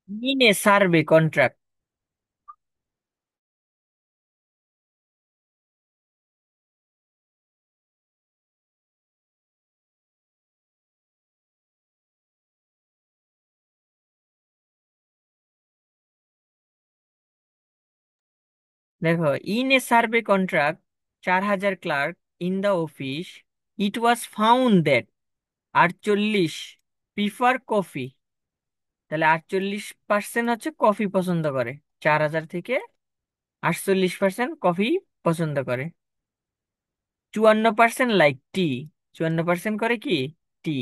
in a survey contract. দেখো, in a survey contract 4,000 clerk in the office, it was found that 48 prefer coffee. তাহলে 48% হচ্ছে coffee পছন্দ করে, 4,000 থেকে 48% coffee পছন্দ করে। 54% লাইক টি, 54% করে কি, টি।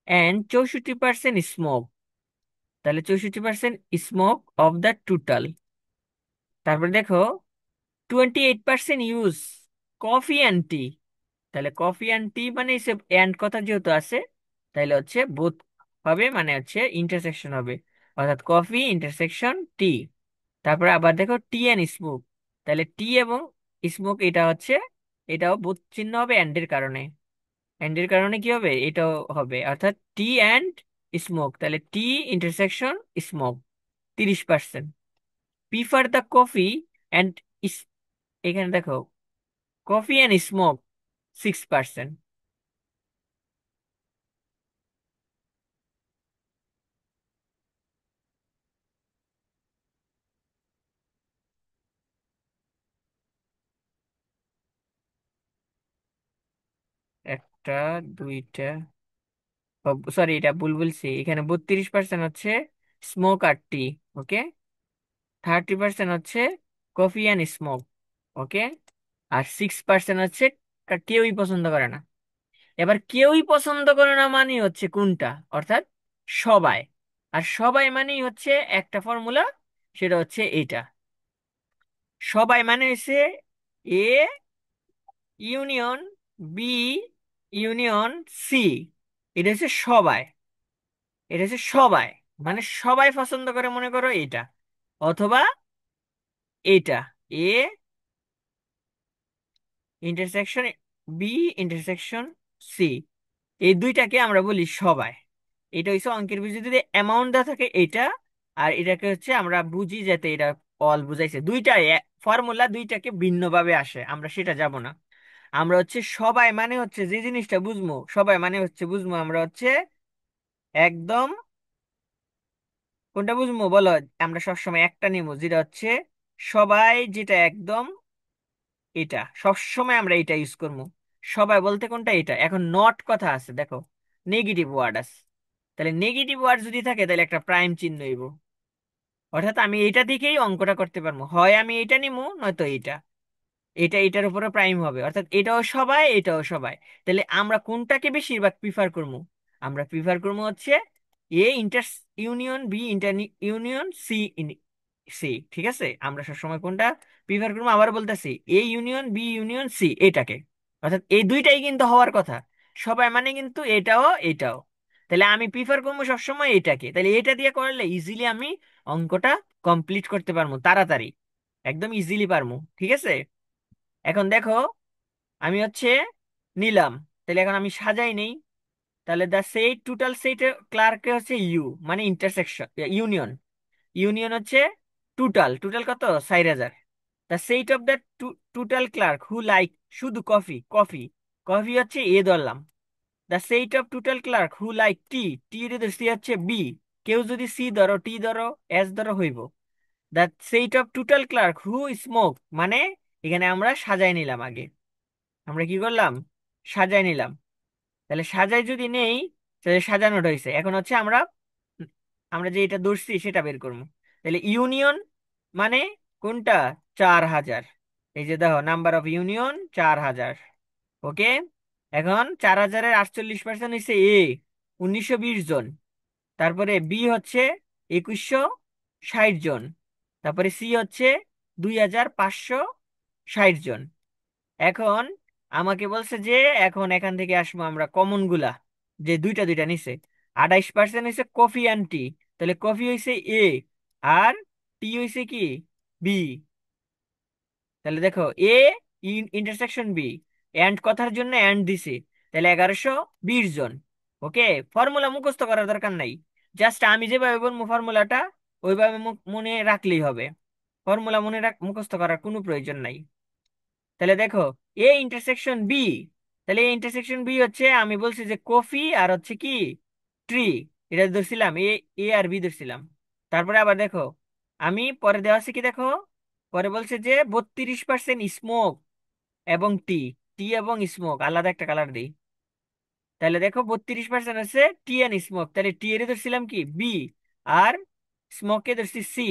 অ্যান্ড 64% স্মোক, তাহলে 64% স্মোক অফ দ্য টোটাল। তারপর দেখো, 28% ইউজ কফি অ্যান্ড টি। তাহলে কফি অ্যান্ড টি মানে এসব অ্যান্ড কথা যেহেতু আছে, তাহলে হচ্ছে বোথ হবে, মানে হচ্ছে ইন্টারসেকশন হবে, অর্থাৎ কফি ইন্টারসেকশন টি। তারপরে আবার দেখো টি অ্যান্ড স্মোক, তাহলে টি এবং স্মোক এটা হচ্ছে, এটাও বোথ চিহ্ন হবে অ্যান্ডের কারণে। অ্যান্ডের কারণে কি হবে, এটাও হবে, অর্থাৎ টি অ্যান্ড স্মোক, তাহলে tea intersection smoke 30%। Prefer the coffee and, এখানে দেখো কফি অ্যান্ড স্মোক 6%। একটা, দুইটা, সরি এটা ভুল বলছি, এখানে 32% হচ্ছে স্মোক আর টি, ওকে। 30% হচ্ছে কফি অ্যান্ড স্মোক, ওকে। আর 6% হচ্ছে কেউই পছন্দ করে না। এবার কেউই পছন্দ করে না মানে হচ্ছে কোনটা, অর্থাৎ সবাই। আর সবাই মানেই হচ্ছে একটা ফর্মুলা, সেটা হচ্ছে এটা। সবাই মানে হচ্ছে A union B union C, এটা হচ্ছে সবাই। এটা হচ্ছে সবাই, মানে সবাই পছন্দ করে, মনে করো এটা, অথবা এটা, A intersection B intersection C, এই দুইটাকে আমরা বলি সবাই। এটা হচ্ছে অঙ্কের ভিতরে যদি অ্যামাউন্ট দেওয়া থাকে এটা, আর এটাকে হচ্ছে আমরা বুঝি যাতে এটা অল বুঝাইছে, দুইটা ফর্মুলা দুইটাকে ভিন্নভাবে আসে, আমরা সেটা যাব না। আমরা হচ্ছে সবাই মানে হচ্ছে যে জিনিসটা বুঝবো, সবাই মানে হচ্ছে বুঝবো আমরা হচ্ছে একদম, কোনটা বুঝবো বলো, আমরা সবসময় একটা নিব যেটা হচ্ছে সবাই, যেটা একদম, এটা সবসময় আমরা এটা ইউজ করবো। সবাই বলতে কোনটা, এটা। এখন নট কথা আছে, দেখো নেগেটিভ ওয়ার্ড আছে, তাহলে নেগেটিভ ওয়ার্ড যদি থাকে তাহলে একটা প্রাইম চিহ্ন হইব, অর্থাৎ আমি এটা দিকেই অঙ্কটা করতে পারবো, হয় আমি এটা নিবো নয়তো এটা, এটা এটার উপরে প্রাইম হবে, অর্থাৎ এটাও সবাই এটাও সবাই। তাহলে আমরা কোনটাকে বেশিরভাগ প্রিফার করবো, আমরা প্রিফার করবো হচ্ছে A inter union B inter union C C, ঠিক আছে। আমরা সবসময় কোনটা প্রিফার করবো, আবার বলতেছি A union B union C, এটাকে। অর্থাৎ এই দুইটাই কিন্তু হওয়ার কথা, সবাই মানে কিন্তু এটাও এটাও। তাহলে আমি প্রিফার করবো সবসময় এটাকে, তাহলে এটা দিয়ে করলে ইজিলি আমি অঙ্কটা কমপ্লিট করতে পারবো তাড়াতাড়ি, একদম ইজিলি পারবো, ঠিক আছে। এখন দেখো, আমি হচ্ছে নিলাম, তাহলে এখন আমি সাজাই নেই। তাহলে দ্য সেট টোটাল সেট ক্লার্কে হচ্ছে ইউ, মানে ইন্টারসেকশন ইউনিয়ন, ইউনিয়ন হচ্ছে টোটাল, টোটাল কত, 4,000। The set of the total clerk who like শুধু কফি, কফি, কফি হচ্ছে এ ধরলাম। The set of total clerk who like tea, tea এর C হচ্ছে বি, কেউ যদি সি ধরো টি ধরো এস ধরো হইব। The set of total clerk who smoke, মানে এখানে আমরা সাজাই নিলাম আগে, আমরা কি করলাম, সাজাই নিলাম। তাহলে সাজাই যদি নেই, তাহলে সাজানোটা হয়েছে, এখন হচ্ছে আমরা আমরা যে এটা ধরছি সেটা বের করবো। তাহলে ইউনিয়ন মানে কোনটা, 4,000, এই যে দেখো নাম্বার অফ ইউনিয়ন 4,000, ওকে। এখন 4,000-এর 48% হচ্ছে এ, 1,920 জন। তারপরে বি হচ্ছে 2,160 জন। তারপরে সি হচ্ছে 2,560 জন। এখন আমাকে বলছে যে এখন এখান থেকে আসবো আমরা কমন গুলা, যে দুইটা দুইটা নিছে। 28% হয়েছে কফি অ্যান্ড টি, তাহলে কফি হয়েছে এ, আর টি হয়েছে কি, বি। তাহলে দেখো এ ইন্টারসেকশন বি, অ্যান্ড কথার জন্য অ্যান্ড দিছে, তাহলে 1,120 জন, ওকে। ফর্মুলা মুখস্থ করার দরকার নাই, জাস্ট আমি যেভাবে বলবো ফর্মুলাটা ওইভাবে মনে রাখলেই হবে, ফর্মুলা মুখস্থ করার কোনো প্রয়োজন নাই। তাহলে দেখো, এ ইন্টারসেকশন বি, তাহলে এ ইন্টারসেকশন বি হচ্ছে, আমি বলছি যে কফি আর হচ্ছে কি ট্রি, এটা ধরছিলাম, এ এ আর বি ধরছিলাম। তারপরে আবার দেখো, আমি পরে দেওয়া আছে কি দেখো, পরে বলছে যে 32% স্মোক এবং টি, টি এবং স্মোক আলাদা একটা কালার দিই। তাহলে দেখো 32% হচ্ছে টি এন্ড স্মোক, তাহলে টি এর ধরছিলাম কি বি, আর স্মোকে ধরছি সি।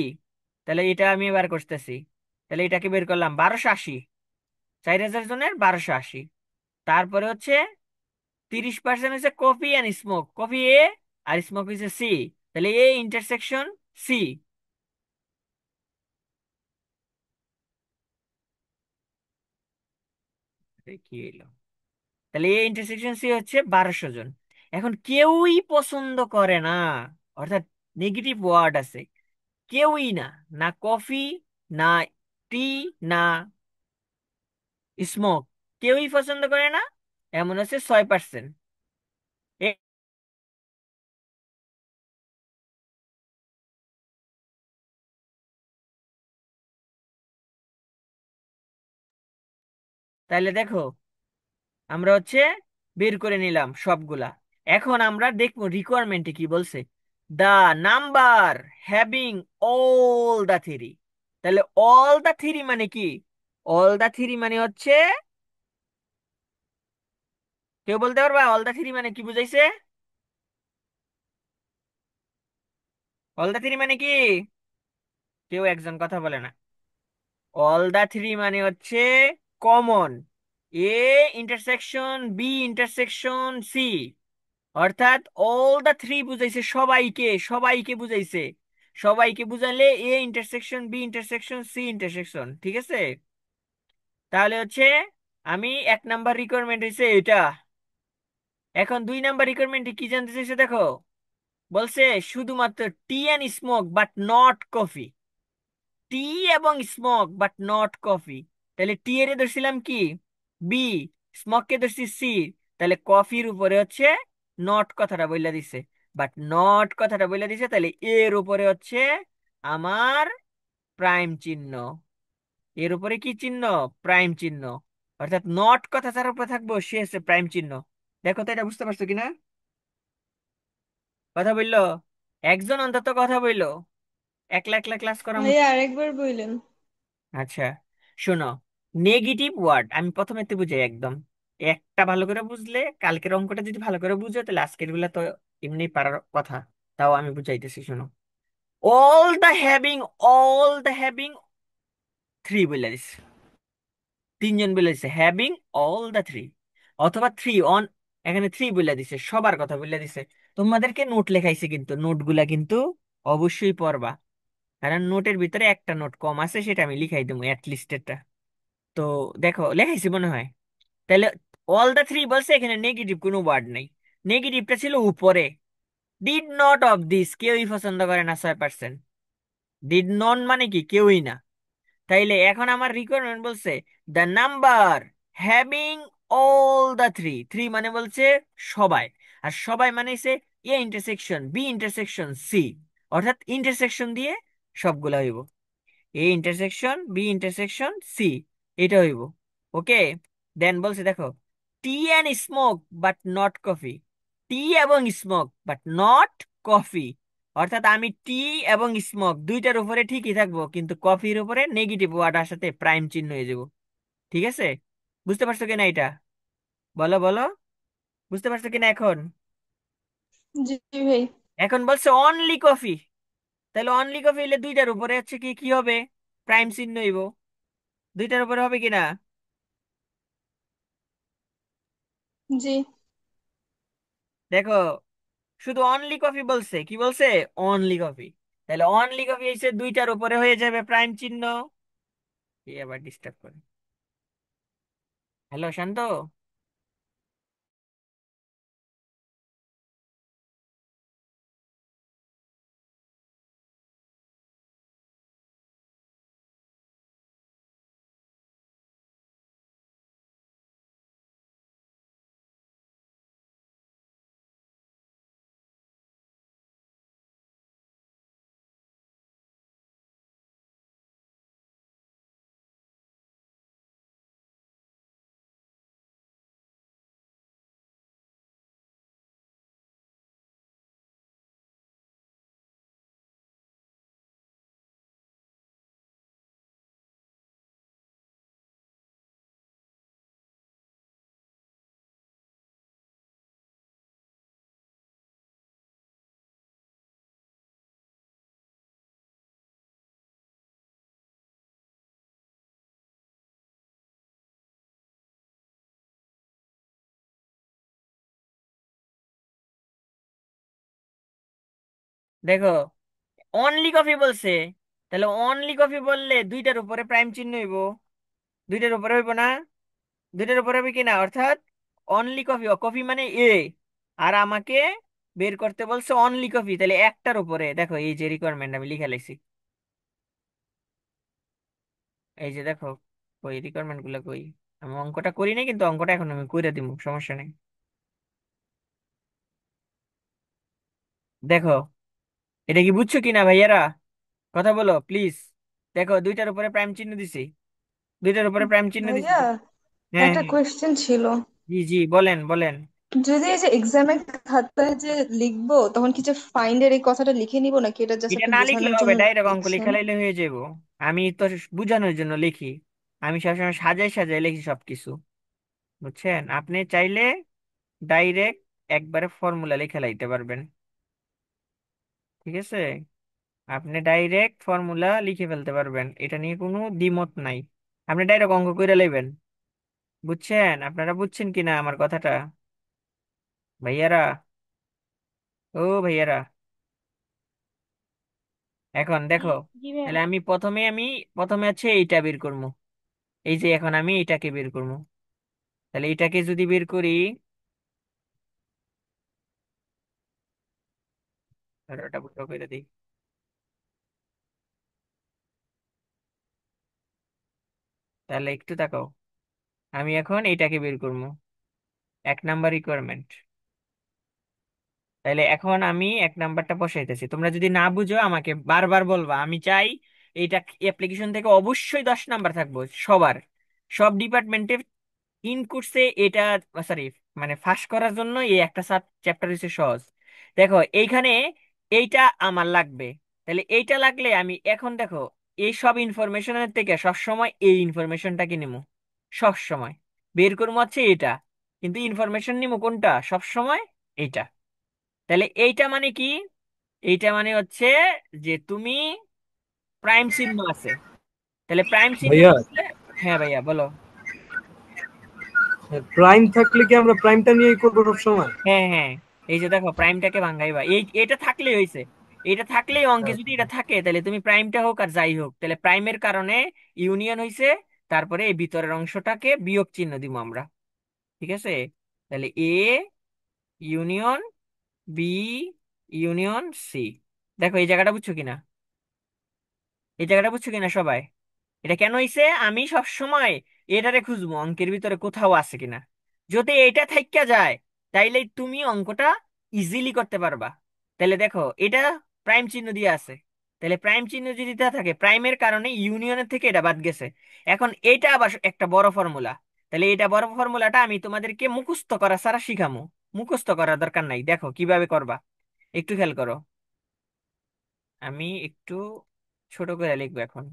তাহলে এটা আমি এবার করতেছি, তাহলে এটাকে বের করলাম 1280, 4000 জনের 1280। তারপরে হচ্ছে 30% হচ্ছে coffee and smoke, coffee A আর স্মোক হচ্ছে সি, তাহলে এ ইন্টারসেকশন সি। কি হইলো, তাহলে এ ইন্টারসেকশন সি হচ্ছে 1200 জন। এখন কেউই পছন্দ করে না, অর্থাৎ নেগেটিভ ওয়ার্ড আছে, কেউই না, না কফি, না টি, না স্মোক, কেউই পছন্দ করে না, এমন হচ্ছে 6%। তাহলে দেখো, আমরা হচ্ছে বের করে নিলাম সবগুলা। এখন আমরা দেখবো রিকোয়ারমেন্টে কি বলছে, the number having all the three. তাহলে অল দা থ্রি মানে কি, অল দা থ্রি মানে হচ্ছে, কেউ বলতে পারবা অল দা থ্রি মানে কি বুঝাইছে? অল দা থ্রি মানে কি? কেউ একজন কথা বলে না। অল দা থ্রি মানে হচ্ছে common, A intersection B intersection C, অর্থাৎ অল দা থ্রি বুঝাইছে সবাইকে, সবাইকে বুঝাইছে। সবাইকে বুঝাইলে A intersection B intersection C intersection, ঠিক আছে? তাহলে হচ্ছে আমি 1 নাম্বার রিকোয়ারমেন্ট হয়েছে এটা। এখন 2 নাম্বার রিকোয়ারমেন্টে কি জানতে চাইছে দেখো, বলছে শুধুমাত্র tea and smoke but not coffee, tea এবং স্মোক বাট নট কফি। তাহলে টি এর ধরছিলাম কি বি, স্মোককে ধরছি সি, তাহলে কফির উপরে হচ্ছে নট কথাটা বইলা দিছে, বাট নট কথাটা বইলা দিছে, তাহলে এর উপরে হচ্ছে আমার প্রাইম চিহ্ন। এর উপরে কি চিহ্ন? প্রাইম চিহ্ন। অর্থাৎ নট কথা যার উপরে থাকবো সে হচ্ছে প্রাইম চিহ্ন। দেখো তো এটা বুঝতে পারছো কিনা? কথা বললো, একজন অন্তত কথা বললো, একলা একলা ক্লাস করা। ভাই আরেকবার বললেন। আচ্ছা, শোনো, নেগেটিভ ওয়ার্ড আমি প্রথমে তো বুঝাই একদম, একটা ভালো করে বুঝলে কালকের অঙ্কটা যদি ভালো করে বুঝো তাহলে আজকের গুলা তো এমনি পারার কথা। তাও আমি বুঝাইতেছি, শোনো। অল দ্য হ্যাভিং থ্রি বলে দিস, তিনজন বলে দিছে হ্যাভিং অল দ্য থ্রি, অথবা থ্রি অন, এখানে থ্রি বলে দিছে, সবার কথা বলে দিছে। তোমাদেরকে নোট লেখাইছে, কিন্তু নোটগুলা কিন্তু অবশ্যই পড়বা, কারণ নোটের ভিতরে একটা নোট কম আছে, সেটা আমি লিখাই দেবো অ্যাটলিস্ট এটা। তো দেখো লেখাইছি মনে হয়। তাহলে অল দা থ্রি বলছে, এখানে নেগেটিভ কোনো ওয়ার্ড নেই, নেগেটিভটা ছিল উপরে। ডিড নট অফ দিস, কেউই পছন্দ করে না 6%। ডিড নট মানে কি কেউই না। তাইলে এখন আমার রিকোয়ারমেন্ট বলছে the number having all the three, three মানে বলছে সবাই, আর সবাই মানে হচ্ছে A intersection B intersection C, অর্থাৎ ইন্টারসেকশন দিয়ে সবগুলা হইব, A intersection B intersection C, এটা হইব। ওকে, দেন বলছে দেখো, tea and smoke but not coffee, tea এবং স্মোক বাট নট কফি, অর্থাৎ আমি টি এবং স্মোক দুইটার উপরে ঠিকই থাকবো, কিন্তু কফির উপরে নেগেটিভ ওয়ার্ডের সাথে প্রাইম চিহ্ন হয়ে যাব। ঠিক আছে? বুঝতে পারছো কিনা এটা? বলো বলো, বুঝতে পারছো কিনা এখন? জি ভাই। এখন বলছে অনলি কফি, তাহলে অনলি কফি হলে দুইটার উপরে হচ্ছে কি কি হবে, প্রাইম চিহ্ন হইব, দুইটার উপরে হবে কিনা? জি। দেখো, শুধু অনলি কফি বলছে, কি বলছে? অনলি কফি, তাহলে অনলি কফি এসে দুইটার উপরে হয়ে যাবে প্রাইম চিহ্ন। কি আবার ডিস্টার্ব করে? হ্যালো শান্ত। দেখো, অনলি কফি বলছে, তাহলে অনলি কফি বললে দুইটার উপরে প্রাইম চিহ্ন হইব, দুইটার উপরে হইব না? দুইটার উপরে হবে কিনা, অর্থাৎ অনলি কফি, কফি মানে এ, আর আমাকে বের করতে বলছে অনলি কফি, তাহলে একটার উপরে। দেখো এই যে রিকোয়ারমেন্ট আমি লিখে লাইছি, এই যে দেখো ওই রিকোয়ারমেন্ট গুলো কই। আমি অঙ্কটা করি নাই, কিন্তু অঙ্কটা এখন আমি কইরা দিব, সমস্যা নেই। দেখো, এটা কি বুঝছো কিনা ভাইয়ারা? কথা বলো প্লিজ। দেখো দুইটার উপরে প্রাইম চিহ্ন দিছি, দুইটার উপরে প্রাইম চিহ্ন দিছি। ভাইয়া, হ্যাঁ একটা হ্যাঁ, কোয়েশ্চেন ছিল। জি জি, বলেন বলেন। যদি এই যে এক্সামের খাতায় যে লিখবো, তখন কি যে ফাইন্ড এর এই কথাটা লিখে নিব, নাকি এটা জাস্ট এটা আপনি না লিখলে বোঝানোর হবে, জন্য ডাইরেক্ট অঙ্ক লিখছেন? লেখা লাইলে হয়ে যাবো। আমি তো বুঝানোর জন্য লিখি, আমি সবসময় সাজাই সাজাই লিখি সবকিছু, বুঝছেন? আপনি চাইলে ডাইরেক্ট একবারে ফর্মুলা লিখে লাইতে পারবেন, ঠিক আছে? আপনি ডাইরেক্ট ফর্মুলা লিখে ফেলতে পারবেন, এটা নিয়ে কোনো দ্বিমত নাই। আপনি ডাইরেক্ট অঙ্ক করে লাইবেন, বুঝছেন? আপনারা বুঝছেন কিনা আমার কথাটা, ভাইয়ারা? ও ভাইয়ারা, এখন দেখো, জি ভাইয়া। তাহলে আমি প্রথমে আছে এইটা বের করবো। এই যে এখন আমি এটাকে বের করবো, তাহলে এটাকে যদি বের করি, আর ওটা বড় করে দিই, তাহলে একটু তাকাও। আমি এখন এটাকে বের করবো, 1 নাম্বার রিকোয়ারমেন্ট। তাহলে এখন আমি 1 নাম্বারটা বসাইতেছি, তোমরা যদি না বুঝো আমাকে বারবার বলবা। আমি চাই এইটা অ্যাপ্লিকেশন থেকে অবশ্যই 10 নাম্বার থাকবো সবার, সব ডিপার্টমেন্টে ইন করছে এটা। সরি, মানে ফাঁস করার জন্য এই একটা চ্যাপ্টার হচ্ছে সহজ। দেখো এইখানে এইটা আমার লাগবে, তাহলে এইটা লাগলে আমি এখন দেখো এই সব ইনফরমেশনের থেকে সবসময় এই ইনফরমেশনটাকে নিবো, সবসময় বের করবো হচ্ছে এটা, কিন্তু ইনফরমেশন নিবো কোনটা সবসময়? এইটা। তাহলে এইটা মানে কি? এইটা মানে হচ্ছে যে তুমি প্রাইম চিহ্ন আছে, তাহলে প্রাইম চিহ্ন ভাইয়া, থাকলে। হ্যাঁ ভাইয়া বলো। প্রাইম থাকলে কি আমরা প্রাইমটা নিয়েই করবো সব সময়? হ্যাঁ হ্যাঁ, এই যে দেখো প্রাইমটাকে ভাঙাইবা, এটা থাকলেই হয়েছে। এটা থাকলেই অঙ্কে যদি এটা থাকে, তাহলে তুমি প্রাইমটা হোক আর যাই হোক, তাহলে প্রাইমের কারণে ইউনিয়ন হয়েছে, তারপরে এই ভিতরের অংশটাকে বিয়োগ চিহ্ন দিব আমরা, ঠিক আছে? তাহলে A union B union C. দেখো এই জায়গাটা বুঝছো কিনা, এই জায়গাটা বুঝছো কিনা সবাই? এটা কেন হইছে? আমি সব সময় এটারে খুঁজবো অঙ্কের ভিতরে কোথাও আছে কিনা। যদি এটা থাইক্কা যায়, তাইলে তুমি অঙ্কটা ইজিলি করতে পারবা। তাহলে দেখো এটা প্রাইম চিহ্ন দিয়ে আছে, তাহলে প্রাইম চিহ্ন যদি দেওয়া থাকে, প্রাইমের কারণে ইউনিয়নের থেকে এটা বাদ গেছে। এখন এটা আবার একটা বড় ফর্মুলা, তাহলে এটা বড় ফর্মুলাটা আমি তোমাদেরকে মুখস্থ করা ছাড়া শিখামু, মুখস্থ করার দরকার নাই। দেখো কিভাবে করবা, একটু খেয়াল করো। আমি একটু ছোট করে লিখবো এখন,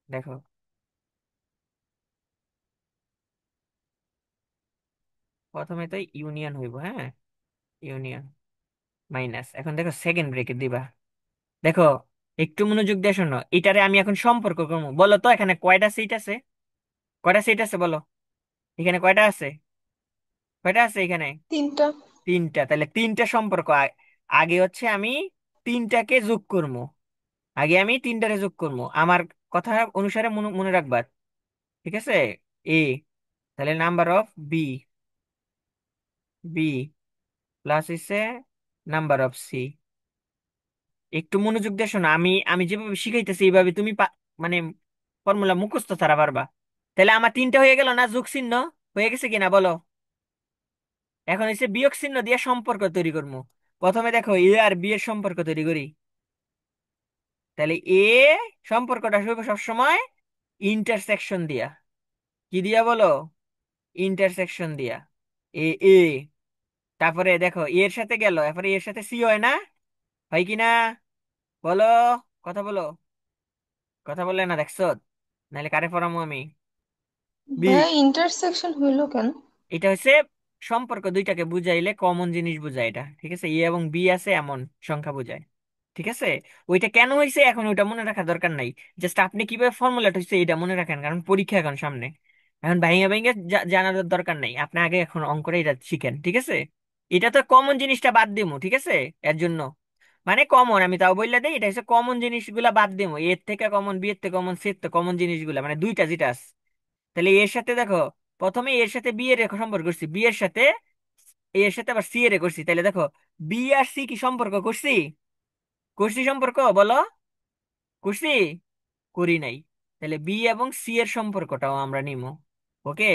দেখো। প্রথমে তো ইউনিয়ন হইব, হ্যাঁ, ইউনিয়ন মাইনাস, এখন দেখো সেকেন্ড ব্রেকেট দিবা। দেখো একটু মনোযোগ দিয়ে শোনো, এটারে আমি এখন সম্পর্ক করবো। বলো তো এখানে কয়টা সিট আছে? কয়টা সিট আছে বলো, এখানে কয়টা আছে? কয়টা আছে এখানে? 3টা। 3টা, তাহলে 3টা সম্পর্ক আগে হচ্ছে আমি 3টাকে যোগ করবো, আগে আমি 3টারে যোগ করবো আমার কথা অনুসারে, মনে মনে রাখবা, ঠিক আছে? এ, তাহলে number of B, B plus হচ্ছে নাম্বার অফ সি। একটু মনোযোগ দিয়ে শোনো, আমি আমি যেভাবে শিখাইতেছি এইভাবে তুমি মানে ফর্মুলা মুখস্থ ছাড়া পারবা। তাহলে আমার 3টা হয়ে গেল না, যোগ চিহ্ন হয়ে গেছে কিনা বলো? এখন হচ্ছে বিয়োগ চিহ্ন দিয়ে সম্পর্ক তৈরি করবো। প্রথমে দেখো এ আর বি এর সম্পর্ক তৈরি করি, তাহলে এ সম্পর্কটা হইব সবসময় ইন্টারসেকশন দিয়া। কি দিয়া বলো? ইন্টারসেকশন দিয়া। এ এ, তারপরে দেখো এর সাথে গেল, এরপরে এর সাথে সি হয় না, হয় কিনা বলো? কথা বলো, কথা বললে না, দেখছো? নাহলে কারে পড়ামো আমি? বি, ভাইয়া, ইন্টারসেকশন হইলো কেন? এটা হচ্ছে সম্পর্ক দুইটাকে বুঝাইলে কমন জিনিস বুঝায় এটা, ঠিক আছে? এ এবং বি আছে এমন সংখ্যা বুঝায়, ঠিক আছে? ওইটা কেন হয়েছে এখন ওইটা মনে রাখার দরকার নাই, জাস্ট আপনি কিভাবে ফর্মুলাটা হচ্ছে এটা মনে রাখেন, কারণ পরীক্ষা এখন সামনে। এখন ভাইঙ্গা ভাইঙ্গা জানার দরকার নাই, আপনি আগে এখন অঙ্কটা এটা শিখেন, ঠিক আছে? এটা তো কমন জিনিসটা বাদ দিমু, ঠিক আছে? এর জন্য মানে কমন, আমি তাও বললা দেই, এটা হচ্ছে কমন জিনিসগুলা বাদ দিমু, এর থেকে কমন, বি এর থেকে কমন, সি এর থেকে কমন জিনিসগুলা, মানে দুইটা যেটা আছে। তাহলে এর সাথে দেখো, প্রথমে এর সাথে বি এর সম্পর্ক করছি, বি এর সাথে এর সাথে আবার সি এর করছি, তাহলে দেখো বি আর সি কি সম্পর্ক করছি? করছি সম্পর্ক, বলো। করছি? করি নাই। তাহলে বি এবং সি এর সম্পর্কটাও আমরা নিব। ওকে,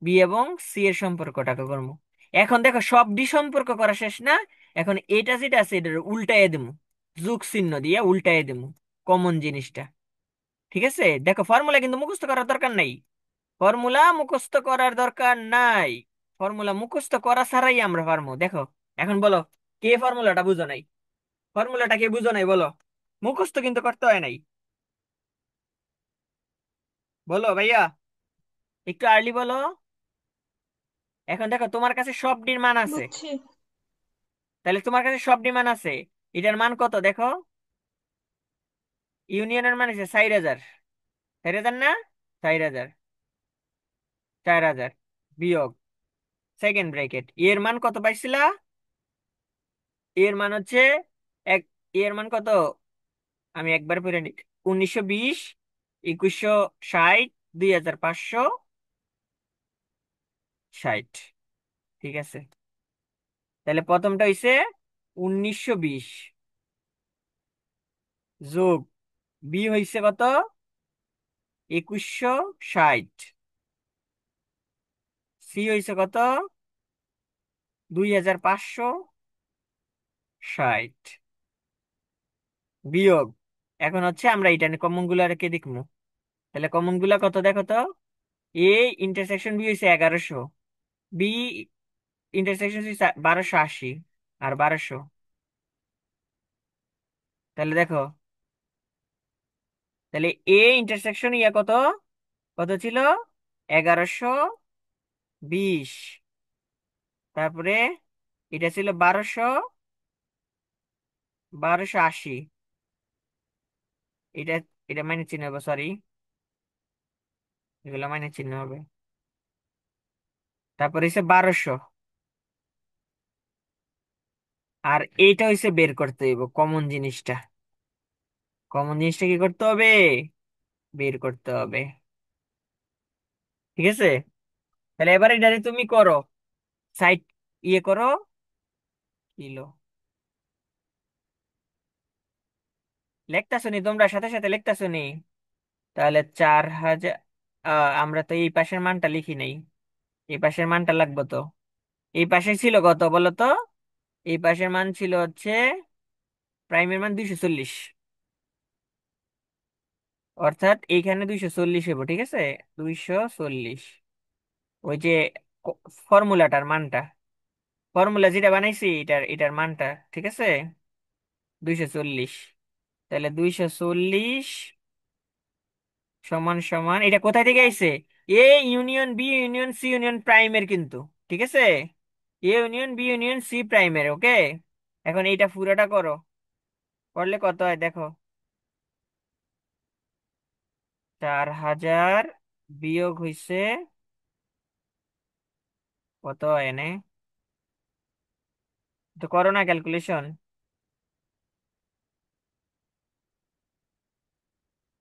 বি এবং সি এর সম্পর্কটাকে করবো। এখন দেখো সব ডি সম্পর্ক করা শেষ না? এখন এটা যেটা আছে এটা উল্টাইয়ে দেবো, যোগ চিহ্ন দিয়ে উল্টাইয়ে দেবো কমন জিনিসটা। ঠিক আছে, দেখো ফর্মুলা কিন্তু মুখস্থ করার দরকার নাই, ফর্মুলা মুখস্থ করার দরকার নাই, ফর্মুলা মুখস্থ করা ছাড়াই আমরা পারবো। দেখো এখন বলো, কে ফর্মুলাটা বুঝো নাই? ফর্মুলাটা কে বুঝো নাই বলো? মুখস্থ কিন্তু করতে হয় নাই। বলো ভাইয়া, একটু আর্লি বলো। এখন দেখো তোমার কাছে সব ডির মান আছে, বুঝছি। তাহলে তোমার কাছে সব ডি মান আছে, এটার মান কত দেখো? ইউনিয়নের মান হচ্ছে 4000, 4000 না? 4000, 4000 বিয়োগ সেকেন্ড ব্র্যাকেট এর মান কত পাইছিলা? এর মান হচ্ছে এক, এর মান কত? আমি একবার পড়ে নি, 1920, 2160, 2560। ঠিক আছে, তাহলে প্রথমটা হইছে 1920 যোগ বি হইছে কত? 2160, সি হইছে কত? 2560 বিয়োগ, এখন হচ্ছে আমরা এটা কমন গুলা রেখে দেখবো। তাহলে কমন গুলা কত দেখো তো? এ ইন্টারসেকশন বি হয়েছে 1100, বি ইন্টারসেকশন সি 1280 আর 1200। তাহলে দেখো, তাহলে এ ইন্টারসেকশন ইয়া কত, কত ছিল? 1120, তারপরে এটা ছিল 1280, এটা, এটা মাইনাস চিহ্ন হবে, সরি, এগুলো মাইনাস চিহ্ন হবে। তারপরে হচ্ছে 1200, আর এইটা হইছে বের করতে হইব কমন জিনিসটা। কমন জিনিসটা কি করতে হবে? বের করতে হবে। ঠিক আছে, তাহলে এবার এটা তুমি করো, সাইড ইয়ে করো, কিলো লেখতাছো নি তোমরা, সাথে সাথে লেখতাছো নি? তাহলে 4000, আমরা তো এই পাশের মানটা লিখি নাই, এই পাশের মানটা লাগবে তো। এই পাশে ছিল কত বলো তো? এই পাশের মান ছিল হচ্ছে প্রাইমের মান 240, অর্থাৎ এইখানে 240 হইব। ঠিক আছে, 240, ওই যে ফর্মুলাটার মানটা, ফর্মুলা যেটা বানাইছি এটার এটার মানটা। ঠিক আছে, 240, তাহলে 240 সমান সমান, এটা কোথায় থেকে আইছে? A union B union C union প্রাইমের কিন্তু। ঠিক আছে, A union B union C প্রাইমের। ওকে, এখন এইটা পুরোটা করো, করলে কত হয় দেখো? 4000 বিয়োগ হইছে কত হয় এনে, তো করো না ক্যালকুলেশন।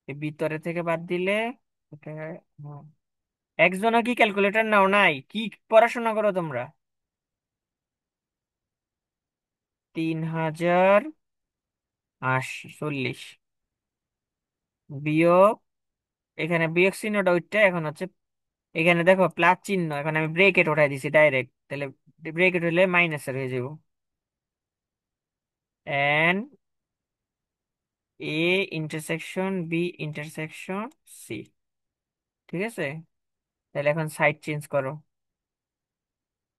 ভিতরে থেকে বাদ দিলে এটা হয়, একজনও কি ক্যালকুলেটর নাও নাই? কি পড়াশোনা করো তোমরা? 3040 বিয়োগ, এখানে বিয়োগ চিহ্নটা ওইটা, এখন হচ্ছে এখানে দেখো প্লাস চিহ্ন, এখন আমি ব্রেকেট উঠাই দিছি ডাইরেক্ট, তাহলে ব্রেকেট হলে মাইনাসের হয়ে যাব। N A intersection B intersection C. ঠিক আছে, তাহলে এখন সাইড চেঞ্জ করো,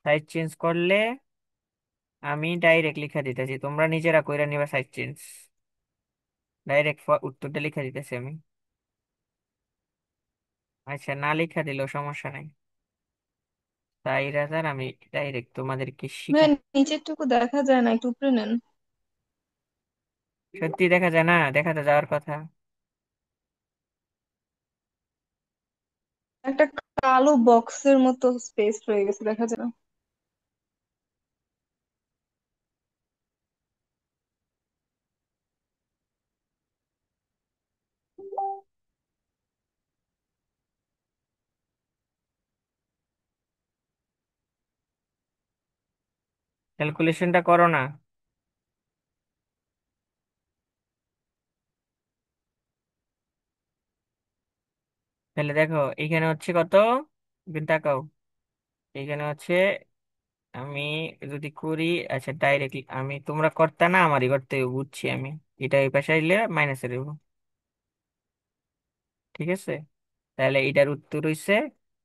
সাইড চেঞ্জ করলে আমি ডাইরেক্ট লিখে দিতেছি, তোমরা নিজেরা কইরা নিবা সাইড চেঞ্জ, ডাইরেক্ট উত্তরটা লিখে দিতেছি আমি। আচ্ছা, না লিখা দিলেও সমস্যা নাই, 4000 আমি ডাইরেক্ট তোমাদেরকে শিখা। ভাই, নিচের টুকু দেখা যায় না, একটু উপরে নেন। সত্যি দেখা যায় না? দেখাতে যাওয়ার কথা। একটা কালো বক্সের মতো স্পেস রয়ে গেছে, দেখা যায় না। ক্যালকুলেশনটা করো না। তাহলে দেখো এখানে হচ্ছে কত, একদিন তাকাও। এখানে হচ্ছে, আমি যদি করি, আচ্ছা ডাইরেক্টলি আমি, তোমরা করতে না, আমারই করতে হবে, বুঝছি আমি। এটা এই পাশে আইলে মাইনাসে দেবো। ঠিক আছে, তাহলে এটার উত্তর হইছে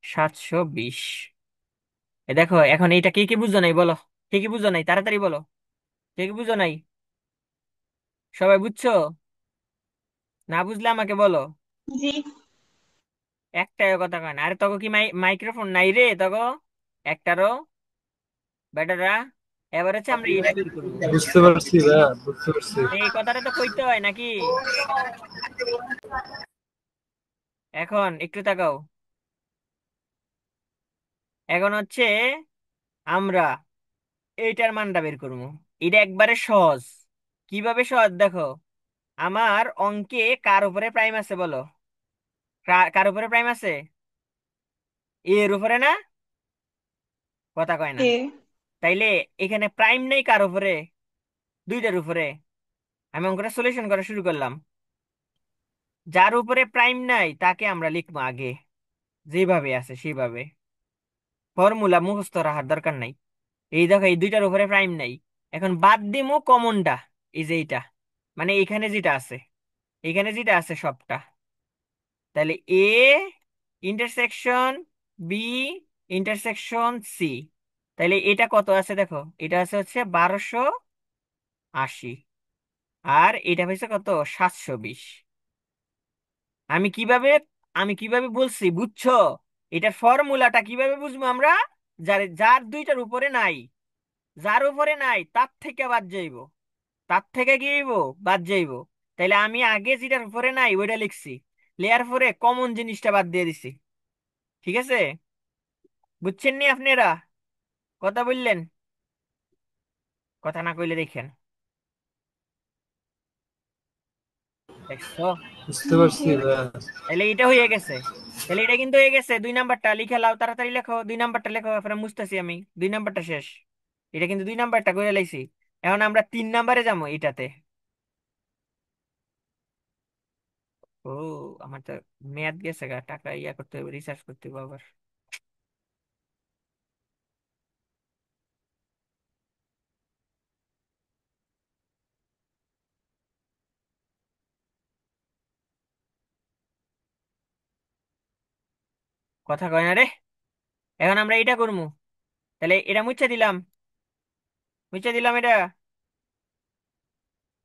720। দেখো এখন এইটা কে কে বুঝো নাই বলো, কে কি বুঝো নাই তাড়াতাড়ি বলো, কে কি বুঝো নাই? সবাই বুঝছো? না বুঝলে আমাকে বলো। জি। একটাই কথা কয় না, আরে তখন কি মাইক্রোফোন নাই রে তখন একটারও, বেটারা। এবার হচ্ছে আমরা এটা বের করবো। বুঝতে পারছি ভাইয়া, বুঝতে পারছি। এই কথাটা তো কইতে হয় নাকি? এখন একটু তাকাও। এখন হচ্ছে আমরা এইটার মানটা বের করবো। এটা একবারে সহজ। কিভাবে সহজ দেখো, আমার অঙ্কে কার উপরে প্রাইম আছে বলো? কার উপরে প্রাইম আছে? এর উপরে না? কথা কয় না। এ। তাইলে এখানে প্রাইম নেই কার উপরে? দুইটার উপরে। আমি অঙ্কটা সলিউশন করা শুরু করলাম। যার উপরে প্রাইম নাই তাকে আমরা লিখবো আগে, যেভাবে আছে সেভাবে। ফর্মুলা মুখস্থ রাখার দরকার নাই। এই দেখো এই দুইটার উপরে প্রাইম নাই। এখন বাদ দিমু কমনটা, এই যে এইটা, মানে এখানে যেটা আছে, এখানে যেটা আছে সবটা। তাহলে A intersection B intersection C. তাহলে এটা কত আছে দেখো, এটা আছে হচ্ছে 1280। আর এটা হয়েছে কত, 720। আমি কিভাবে আমি কিভাবে বলছি বুঝছো? এটার ফর্মুলাটা কিভাবে বুঝবো আমরা? যার যার দুইটার উপরে নাই, যার উপরে নাই তার থেকে বাদ যাইব, তার থেকে কি হইব, বাদ যাইব। তাইলে আমি আগে যেটার উপরে নাই ওইটা লিখছি, লেয়ার পরে কমন জিনিসটা বাদ দিয়ে দিছি। ঠিক আছে, বুঝছেন নি আপনারা? কথা বললেন? কথা না কইলে দেখেন, দেখছো? বুঝতে পারছি জি। ভাইয়া। তাহলে এটা হয়ে গেছে। তাহলে এটা কিন্তু হয়ে গেছে, 2 নাম্বারটা লিখে লাও, তাড়াতাড়ি লেখো 2 নাম্বারটা লেখো, এরপরে মুছতেছি আমি। 2 নাম্বারটা শেষ। এটা কিন্তু 2 নাম্বারটা করে লাইছি। এখন আমরা 3 নাম্বারে যাবো এটাতে। ও, আমার তো মেয়াদ গেছে গা, টাকা ইয়া করতে হবে, রিসার্চ করতে হবে আবার। কথা কয় না রে। এখন আমরা এটা করবো। তাহলে এটা মুছে দিলাম, মুছে দিলাম এটা।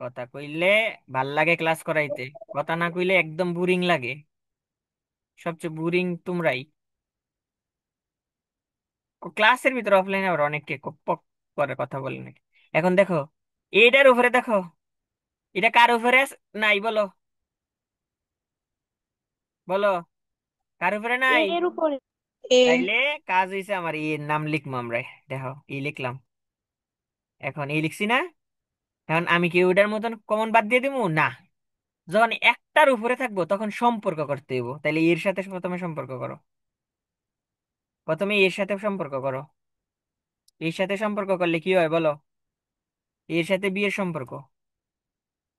কথা কইলে ভাল লাগে ক্লাস করাইতে, কথা না কইলে একদম বোরিং লাগে। সবচেয়ে বোরিং তোমরাই। ক্লাসের ভিতরে অফলাইনে আবার অনেকে পক পক করে কথা বলে নাকি। এখন দেখো এটার উপরে দেখো, এটা কার উপরে নাই বলো, বলো, কার উপরে নাই? এর উপরে। এ। তাইলে কাজ হয়েছে আমার, এর নাম লিখবো আমরা। দেখো এই লিখলাম, এখন এই লিখছি না। এখন আমি কি ওটার মতন কমন বাদ দিয়ে দিব না। যখন একটার উপরে থাকবো তখন সম্পর্ক করতে হইব, তাইলে এর সাথে প্রথমে সম্পর্ক করো। প্রথমে এর সাথে সম্পর্ক করো। এর সাথে সম্পর্ক করলে কি হয় বলো? এর সাথে বি এর সম্পর্ক।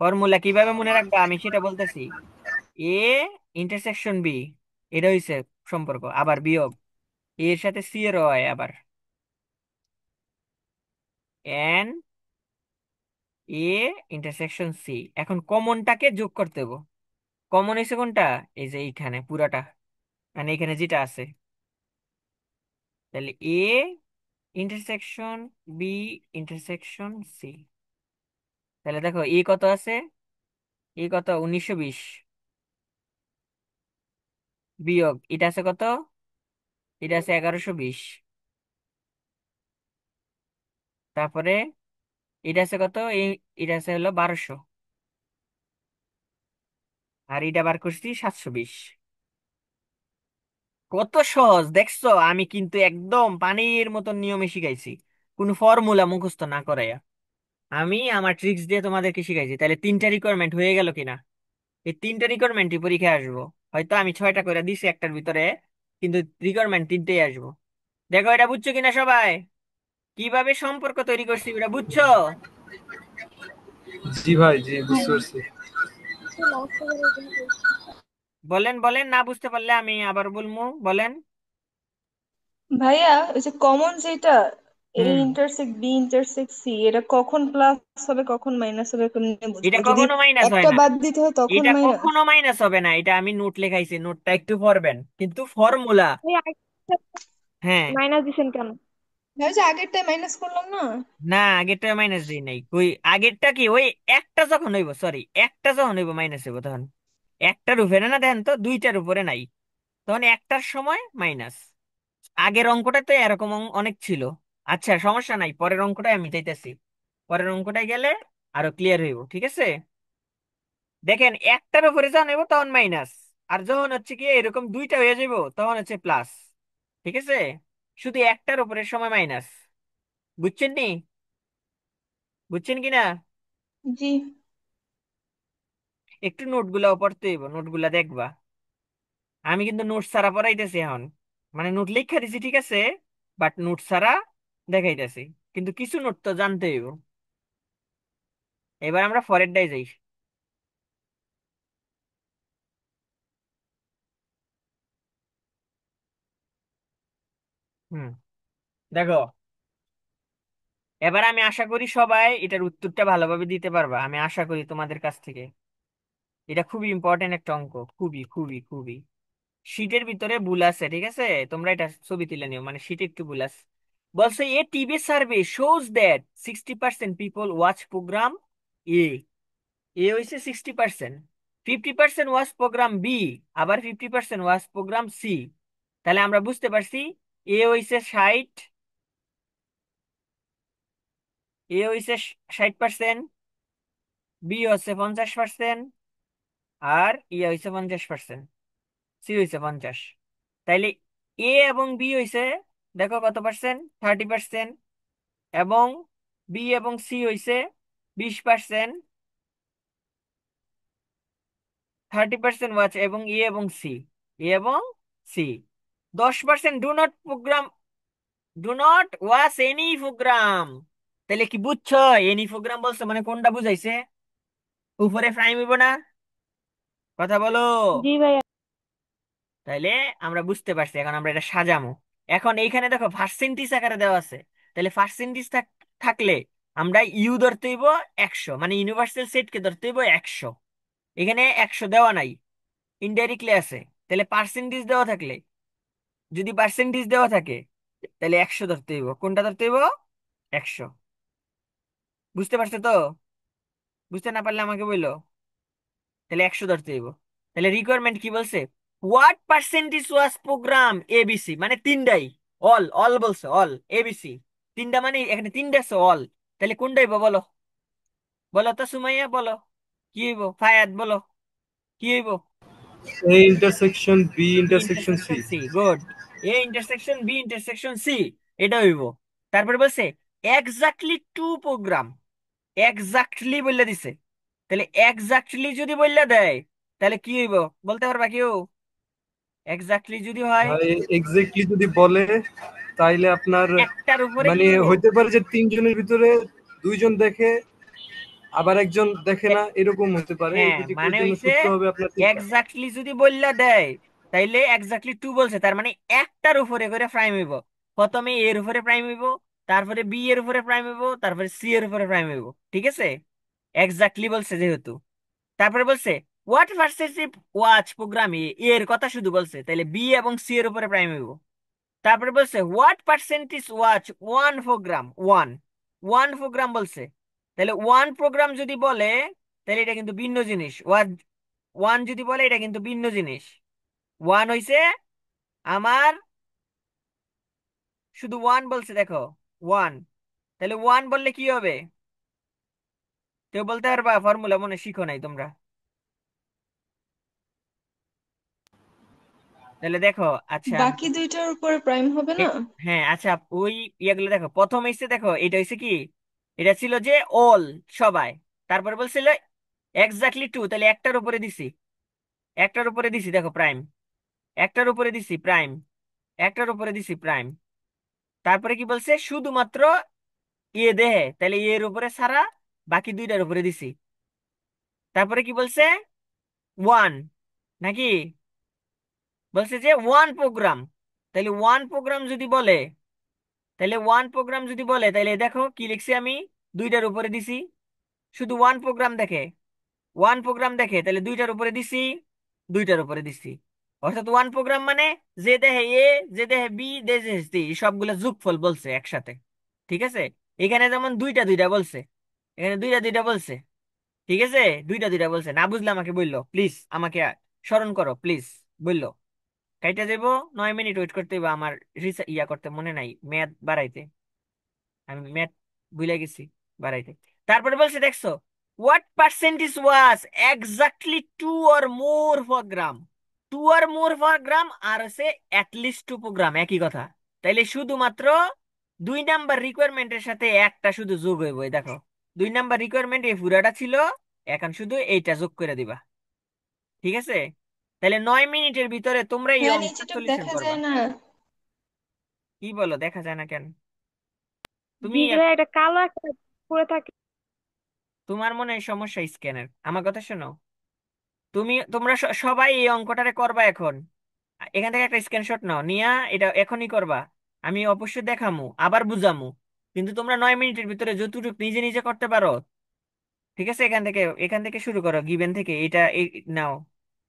ফর্মুলা কিভাবে মনে রাখবা আমি সেটা বলতেছি। এ ইন্টারসেকশন বি, এটা হইছে সম্পর্ক, আবার বিয়োগ এর সাথে সি এর হয় আবার, এন এ ইন্টারসেকশন সি। এখন কমনটাকে যোগ করতে হবে। কমন হয়েছে কোনটা? এই যে এইখানে পুরাটা, মানে এখানে যেটা আছে। তাহলে A intersection B intersection C. তাহলে দেখো এ কত আছে, এ কত 1920, বিয়োগ এটা আছে কত, এটা আছে 1120। তারপরে এটা আছে কত, এটা আছে হলো 1200। আর এটা বার করছি 720। কত সহজ দেখছো? আমি কিন্তু একদম পানির মতন নিয়মে শিখাইছি, কোন ফর্মুলা মুখস্থ না করাইয়া। আমি আমার ট্রিক্স দিয়ে তোমাদেরকে শিখাইছি। তাহলে 3টা রিকোয়ারমেন্ট হয়ে গেল কিনা? এই 3টা রিকোয়ারমেন্টই পরীক্ষায় আসবো। হয়তো আমি 6টা করে দিছি একটার ভিতরে, কিন্তু রিকোয়ারমেন্ট 3টেই আসবো। দেখো এটা বুঝছো কিনা সবাই? কিভাবে সম্পর্ক তৈরি করছি ওটা বুঝছো? জি ভাই, জি বুঝতে পারছি। বলেন বলেন, না বুঝতে পারলে আমি আবার বলবো, বলেন। ভাইয়া ওই যে কমন যেটা, এ হুম। ইন্টারসেক্ট বি ইন্টারসেক্ট সি, এটা কখন প্লাস হবে কখন মাইনাস হবে কেমনে এটা বুঝবো? যদি কখনো মাইনাস হয় একটা না। বাদ দিতে হয় তখন এটা মাইনাস? কখনো মাইনাস হবে না, এটা আমি নোট লেখাইছি, নোটটা একটু পড়বেন কিন্তু ফর্মুলা। হ্যাঁ। মাইনাস দিছেন কেন? ওই যে আগেরটাই মাইনাস করলাম না। না, আগেরটা মাইনাস দিই নাই, ওই আগেরটা কি, ওই একটা যখন হইব, সরি, একটা যখন হইব মাইনাস হইব তখন। একটার উপরে না, দেখেন তো দুইটার উপরে নাই, তখন একটার সময় মাইনাস। আগের অঙ্কটা তো এরকম অনেক ছিল। আচ্ছা সমস্যা নাই, পরের অঙ্কটাই আমি চাইতেছি। পরের অঙ্কটায় গেলে আরো ক্লিয়ার হইব, ঠিক আছে? দেখেন একটার উপরে যখন হইব তখন মাইনাস, আর যখন হচ্ছে কি এরকম দুইটা হয়ে যাইব তখন হচ্ছে প্লাস, ঠিক আছে? শুধু একটার উপরে সময় মাইনাস। বুঝছেন নি? বুঝছেন কি না? জি। একটু নোটগুলাও পড়তে হইব, নোটগুলা দেখবা। আমি কিন্তু নোট ছাড়া পড়াইতেছি এখন, মানে নোট লেখা দিছি ঠিক আছে, বাট নোট ছাড়া দেখাইতেছি। কিন্তু কিছু নোট তো জানতে হইব। এবার আমরা ফরেরটাই যাই। হুম। দেখো, এবার আমি আশা করি সবাই এটার উত্তরটা ভালোভাবে দিতে পারবা, আমি আশা করি তোমাদের কাছ থেকে। এটা খুবই ইম্পর্টেন্ট একটা অঙ্ক, খুবই খুবই খুবই। শীটের ভিতরে ভুল আছে, ঠিক আছে? তোমরা এটা ছবি তুলে নিও, মানে শীটে একটু ভুল আছে। বলছে a TV survey shows that 60% people watch program এ। এ হইছে 60%, 50% ওয়াচ প্রোগ্রাম বি, আবার 50% ওয়াচ প্রোগ্রাম সি। তাহলে আমরা বুঝতে পারছি এ হইছে 60, এ হইছে 60%, বি হচ্ছে 50%, আর ইয়ে হইছে 50%, সি হইছে 50। তাইলে এ এবং বি হইছে, দেখো কত পার্সেন্ট, 30%, এবং বি এবং সি হইছে 20%। 30% ওয়াচ এবং এ এবং সি, এ এবং C. 10% do not programme, do not watch any programme. তাহলে কি বুঝছো? এনি প্রোগ্রাম বলছে মানে কোনটা বুঝাইছে? উপরে প্রাইম হইব না? কথা বলো। জি ভাইয়া। তাইলে আমরা বুঝতে পারছি, এখন আমরা এটা সাজামো। এখন এইখানে দেখো পার্সেন্টেজ আকারে দেওয়া আছে, তাহলে পার্সেন্টেজ থাকলে আমরা ইউ ধরতে হইব 100, মানে ইউনিভার্সাল সেটকে ধরতে হইব 100। এখানে 100 দেওয়া নাই, ইনডাইরেক্টলি আছে। তাহলে পার্সেন্টেজ দেওয়া থাকলে, যদি পার্সেন্টেজ দেওয়া থাকে তাহলে 100 ধরতে হইব, কোনটা ধরতে হইব? 100। বুঝতে পারছো তো? বুঝতে না পারলে আমাকে বললো। তাহলে 100 ধরতে হইব। তাহলে রিকোয়ারমেন্ট কি বলছে? What percentage was programme A B C, মানে তিনটাই, অল অল বলছে, অল এবিসি। তিনটা মানে এখানে তিনটা আছে অল। তাহলে কোনটা হইব বলো? বলো তো সুমাইয়া, বলো। কি হইব? ফায়াদ বলো, কি হইব? A intersection B B intersection C. Intersection C, good. A intersection B intersection C, এটা হইব। তারপর বলছে এক্স্যাক্টলি টু প্রোগ্রাম, এক্স্যাক্টলি বললে দিছে। তাহলে এক্স্যাক্টলি যদি বললে দেয় তাহলে কি হইব? বলতে পারবা কেউ? এক্স্যাক্টলি যদি হয় ভাই এক্স্যাক্টলি যদি বলে তাইলে আপনার একটার উপরে কি মানে হইব? হইতে পারে যে তিনজনের ভিতরে দুইজন দেখে আবার একজন দেখে এ- না, এরকম হতে পারে। হ্যাঁ, এটি ওর মানে জন্য হইছে সূত্র হবে আপনার তিনটা। এক্স্যাক্টলি যদি বললে দেয় তাইলে এক্স্যাক্টলি টু বলছে, তার মানে একটার উপরে করে প্রাইম হইব। প্রথমে এর উপরে প্রাইম হইব, তারপরে বি এর উপরে প্রাইম হইব, তারপরে সি এর উপরে প্রাইম হইব, ঠিক আছে? এক্স্যাক্টলি বলছে যেহেতু। তারপরে বলছে হোয়াট পার্সেন্টেজ ওয়াচ প্রোগ্রাম এ, এর কথা শুধু বলছে, তাহলে বি এবং সি এর উপরে প্রাইম হইব। তারপরে বলছে what percentage watch one programme, one, one programme বলছে। তাহলে ওয়ান প্রোগ্রাম যদি বলে তাহলে এটা কিন্তু ভিন্ন জিনিস, ওয়ান, ওয়ান যদি বলে এটা কিন্তু ভিন্ন জিনিস। ওয়ান হইছে আমার, শুধু ওয়ান বলছে, দেখো ওয়ান। তাহলে ওয়ান বললে কি হবে? কেউ বলতে পারবা? ফর্মুলা মনে শিখো নাই তোমরা? তাহলে দেখো, আচ্ছা। বাকি দুইটার উপরে প্রাইম হবে এ- না? হ্যাঁ আচ্ছা, ওই ইয়েগুলো দেখো, প্রথম এসে দেখো এটা হয়েছে কি, এটা ছিল যে অল, সবাই। তারপরে বলছিল এক্স্যাক্টলি টু, তাহলে একটার উপরে দিছি, একটার উপরে দিছি, দেখো প্রাইম, একটার উপরে দিছি প্রাইম, একটার উপরে দিছি প্রাইম। তারপরে কি বলছে, শুধুমাত্র দেহে, তাহলে এর উপরে ছাড়া বাকি দুইটার উপরে দিছি। তারপরে কি বলছে, ওয়ান, নাকি বলছে যে ওয়ান প্রোগ্রাম। তাহলে ওয়ান প্রোগ্রাম যদি বলে, তাহলে দেখো কি লিখছি আমি, দুইটার উপরে দিছি। শুধু ওয়ান প্রোগ্রাম দেখে, তাহলে দুইটার উপরে দিছি, দুইটার উপরে দিছি। অর্থাৎ ওয়ান প্রোগ্রাম মানে যে দেখে এ, যে দেখে বি, যে দেখে সি, সবগুলা যোগফল বলছে একসাথে। ঠিক আছে, এখানে যেমন দুইটা দুইটা বলছে, এখানে দুইটা দুইটা বলছে। ঠিক আছে, দুইটা দুইটা বলছে। না বুঝলে আমাকে বললো, প্লিজ আমাকে স্মরণ করো প্লিজ, বললো। কাইটা যাবো, 9 মিনিট ওয়েট করতে হইব আমার, ইয়া করতে মনে নাই, ম্যাথ বাড়াইতে। আমি ম্যাথ ভুলে গেছি বাড়াইতে। তারপরে বলছে দেখছো, what percentage was exactly 2 or more per gram। 2 or more per gram, আর হচ্ছে অ্যাটলিস্ট 2 প্রোগ্রাম, একই কথা। তাইলে শুধুমাত্র 2 নাম্বার রিকোয়ারমেন্টের সাথে একটা শুধু যোগ হইব। এই দেখো, 2 নাম্বার রিকোয়ারমেন্ট এই পুরাটা ছিল, এখন শুধু এইটা যোগ করে দিবা। ঠিক আছে, তাহলে 9 মিনিটের ভিতরে তোমরা এই হ্যাঁ, অঙ্কটা নিচেটা সলিউশন দেখা করবা। যায় না। কি বলো, দেখা যায় না কেন? তুমি ভিতরে একটা কালো একটা পড়ে থাকে। তোমার মনে হয় সমস্যা স্ক্যানের। আমার কথা শোনো, তোমরা সবাই এই অঙ্কটারে করবা এখন। এখান থেকে একটা স্ক্রিনশট নাও, নিয়া এটা এখনই করবা। আমি অবশ্যই দেখামু, আবার বুঝামু। কিন্তু তোমরা 9 মিনিটের ভিতরে যতটুকু নিজে নিজে করতে পারো। ঠিক আছে, এখান থেকে শুরু করো, গিভেন থেকে এটা নাও,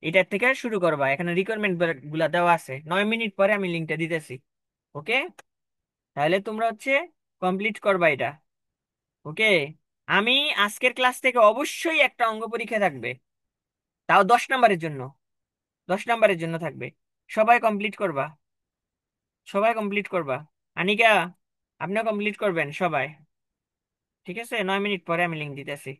এটার থেকে শুরু করবা। এখানে রিকোয়ারমেন্ট গুলা দেওয়া আছে, 9 মিনিট পরে আমি লিঙ্কটা দিতেছি। ওকে, তাহলে তোমরা হচ্ছে কমপ্লিট করবা এটা। ওকে, আমি আজকের ক্লাস থেকে অবশ্যই একটা অঙ্ক পরীক্ষা থাকবে, তাও 10 নাম্বারের জন্য, 10 নাম্বারের জন্য থাকবে। সবাই কমপ্লিট করবা, সবাই কমপ্লিট করবা। আনিকা, আপনিও কমপ্লিট করবেন সবাই। ঠিক আছে, 9 মিনিট পরে আমি লিঙ্ক দিতেছি।